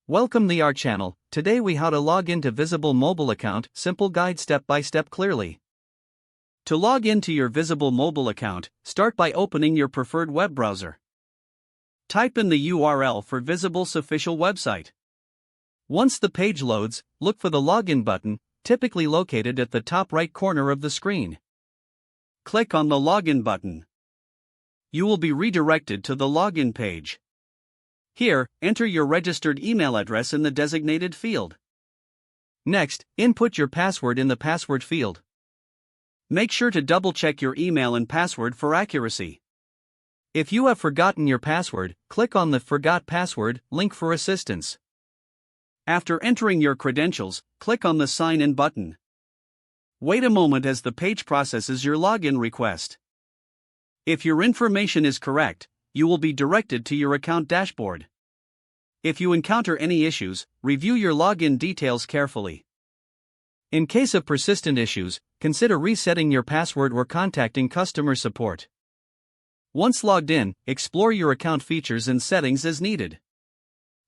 Welcome to our channel. Today we how to log into Visible mobile account, simple guide step by step clearly. To log into your Visible mobile account, start by opening your preferred web browser. Type in the URL for Visible's official website. Once the page loads, look for the login button, typically located at the top right corner of the screen. Click on the login button. You will be redirected to the login page. Here, enter your registered email address in the designated field. Next, input your password in the password field. Make sure to double-check your email and password for accuracy. If you have forgotten your password, click on the Forgot Password link for assistance. After entering your credentials, click on the Sign In button. Wait a moment as the page processes your login request. If your information is correct, you will be directed to your account dashboard. If you encounter any issues, review your login details carefully. In case of persistent issues, consider resetting your password or contacting customer support. Once logged in, explore your account features and settings as needed.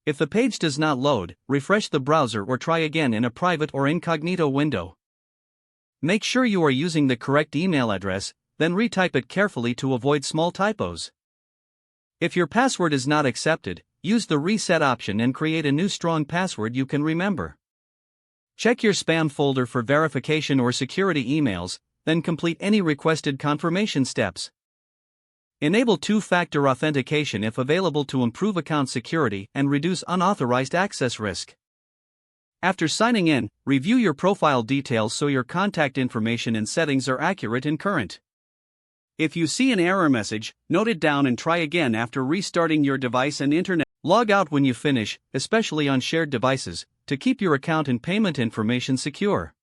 If the page does not load, refresh the browser or try again in a private or incognito window. Make sure you are using the correct email address, then retype it carefully to avoid small typos. If your password is not accepted, use the reset option and create a new strong password you can remember. Check your spam folder for verification or security emails, then complete any requested confirmation steps. Enable two-factor authentication if available to improve account security and reduce unauthorized access risk. After signing in, review your profile details so your contact information and settings are accurate and current. If you see an error message, note it down and try again after restarting your device and internet. Log out when you finish, especially on shared devices, to keep your account and payment information secure.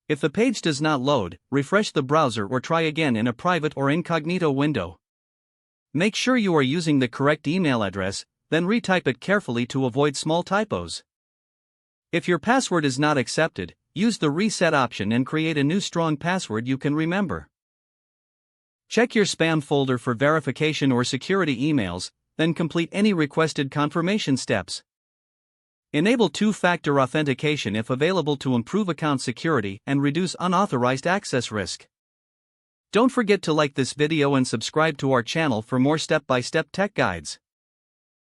If the page does not load, refresh the browser or try again in a private or incognito window. Make sure you are using the correct email address, then retype it carefully to avoid small typos. If your password is not accepted, use the reset option and create a new strong password you can remember. Check your spam folder for verification or security emails, then complete any requested confirmation steps. Enable two-factor authentication if available to improve account security and reduce unauthorized access risk. Don't forget to like this video and subscribe to our channel for more step-by-step tech guides.